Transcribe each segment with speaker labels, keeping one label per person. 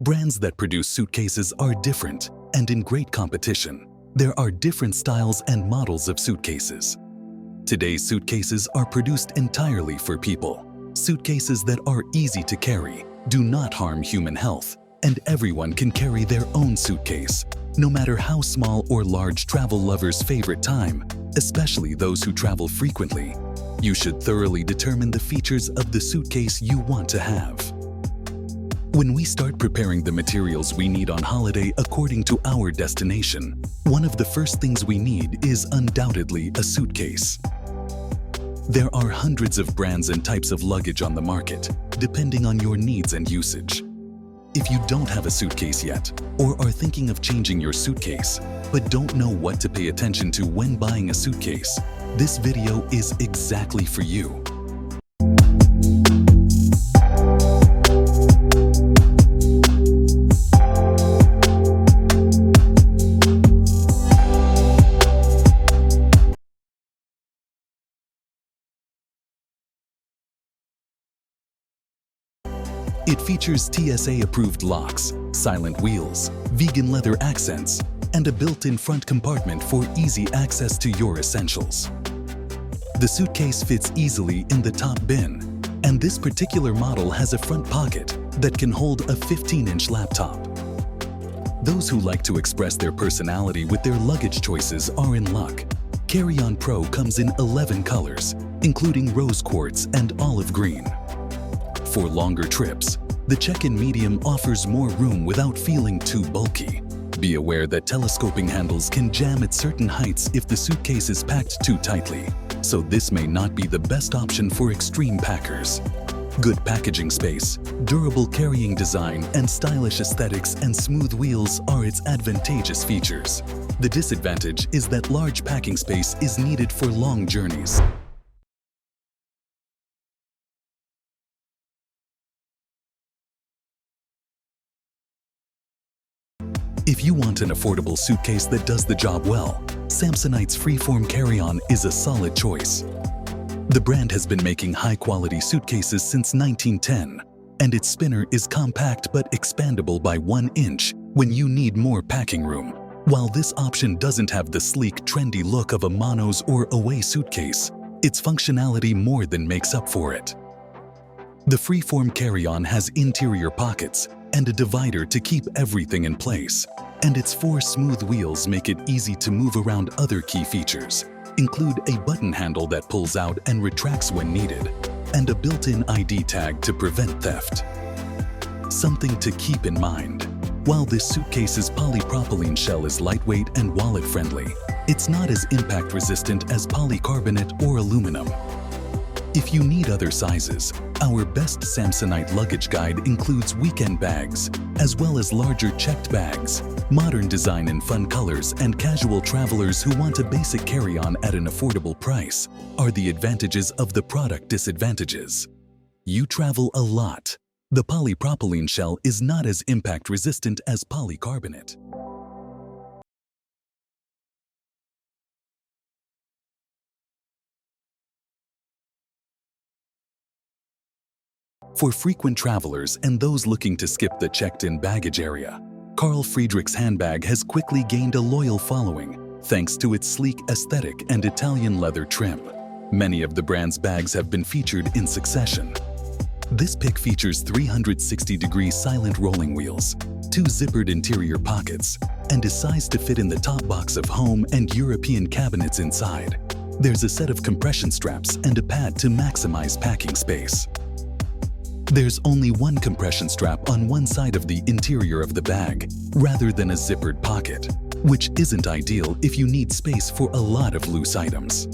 Speaker 1: Brands that produce suitcases are different and in great competition. There are different styles and models of suitcases. Today's suitcases are produced entirely for people. Suitcases that are easy to carry, do not harm human health, and everyone can carry their own suitcase, no matter how small or large travel lovers' favorite time, especially those who travel frequently. You should thoroughly determine the features of the suitcase you want to have. When we start preparing the materials we need on holiday according to our destination, one of the first things we need is undoubtedly a suitcase. There are hundreds of brands and types of luggage on the market, depending on your needs and usage. If you don't have a suitcase yet, or are thinking of changing your suitcase, but don't know what to pay attention to when buying a suitcase, this video is exactly for you. It features TSA-approved locks, silent wheels, vegan leather accents, and a built-in front compartment for easy access to your essentials. The suitcase fits easily in the top bin, and this particular model has a front pocket that can hold a 15-inch laptop. Those who like to express their personality with their luggage choices are in luck. CarryOn Pro comes in 11 colors, including rose quartz and olive green. For longer trips, the check-in medium offers more room without feeling too bulky. Be aware that telescoping handles can jam at certain heights if the suitcase is packed too tightly, so this may not be the best option for extreme packers. Good packaging space, durable carrying design, and stylish aesthetics and smooth wheels are its advantageous features. The disadvantage is that large packing space is needed for long journeys. If you want an affordable suitcase that does the job well, Samsonite's Freeform Carry-On is a solid choice. The brand has been making high-quality suitcases since 1910, and its spinner is compact but expandable by 1 inch when you need more packing room. While this option doesn't have the sleek, trendy look of a monos or away suitcase, its functionality more than makes up for it. The Freeform Carry-On has interior pockets and a divider to keep everything in place, and its 4 smooth wheels make it easy to move around. Other key features include a button handle that pulls out and retracts when needed, and a built-in ID tag to prevent theft. Something to keep in mind: while this suitcase's polypropylene shell is lightweight and wallet-friendly, it's not as impact-resistant as polycarbonate or aluminum. If you need other sizes, our best Samsonite luggage guide includes weekend bags, as well as larger checked bags, modern design in fun colors, and casual travelers who want a basic carry-on at an affordable price. Are the advantages of the product disadvantages? You travel a lot. The polypropylene shell is not as impact-resistant as polycarbonate. For frequent travelers and those looking to skip the checked-in baggage area, Friedrich's handbag has quickly gained a loyal following thanks to its sleek aesthetic and Italian leather trim. Many of the brand's bags have been featured in succession. This pick features 360-degree silent rolling wheels, 2 zippered interior pockets, and is sized to fit in the top box of home and European cabinets inside. There's a set of compression straps and a pad to maximize packing space. There's only one compression strap on one side of the interior of the bag, rather than a zippered pocket, which isn't ideal if you need space for a lot of loose items.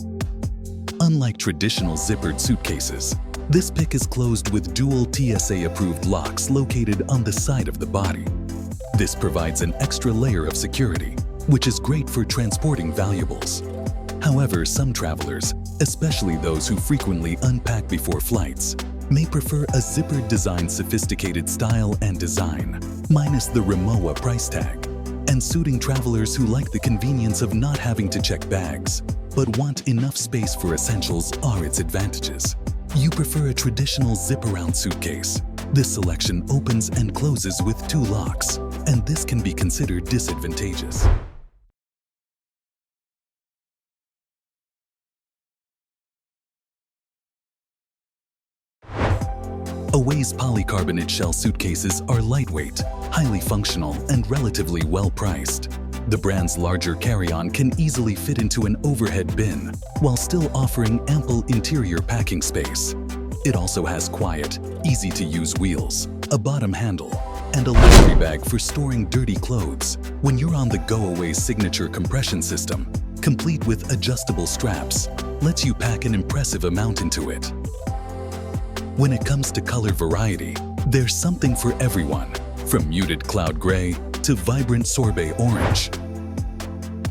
Speaker 1: Unlike traditional zippered suitcases, this pick is closed with dual TSA-approved locks located on the side of the body. This provides an extra layer of security, which is great for transporting valuables. However, some travelers, especially those who frequently unpack before flights, may prefer a zippered design, sophisticated style and design, minus the Rimowa price tag, and suiting travelers who like the convenience of not having to check bags, but want enough space for essentials are its advantages. You prefer a traditional zip-around suitcase, This selection opens and closes with 2 locks, and this can be considered disadvantageous. Away's polycarbonate shell suitcases are lightweight, highly functional, and relatively well-priced. The brand's larger carry-on can easily fit into an overhead bin, while still offering ample interior packing space. It also has quiet, easy-to-use wheels, a bottom handle, and a laundry bag for storing dirty clothes. When you're on the go, Away's signature compression system, complete with adjustable straps, lets you pack an impressive amount into it. When it comes to color variety, there's something for everyone, from muted cloud gray to vibrant sorbet orange.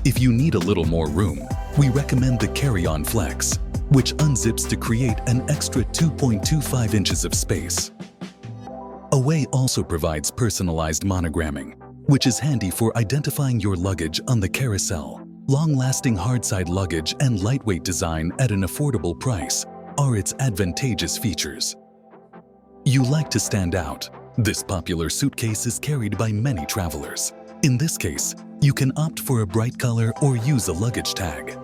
Speaker 1: If you need a little more room, we recommend the Carry-On Flex, which unzips to create an extra 2.25 inches of space. Away also provides personalized monogramming, which is handy for identifying your luggage on the carousel. Long-lasting hardside luggage and lightweight design at an affordable price are its advantageous features. You like to stand out. This popular suitcase is carried by many travelers. In this case, you can opt for a bright color or use a luggage tag.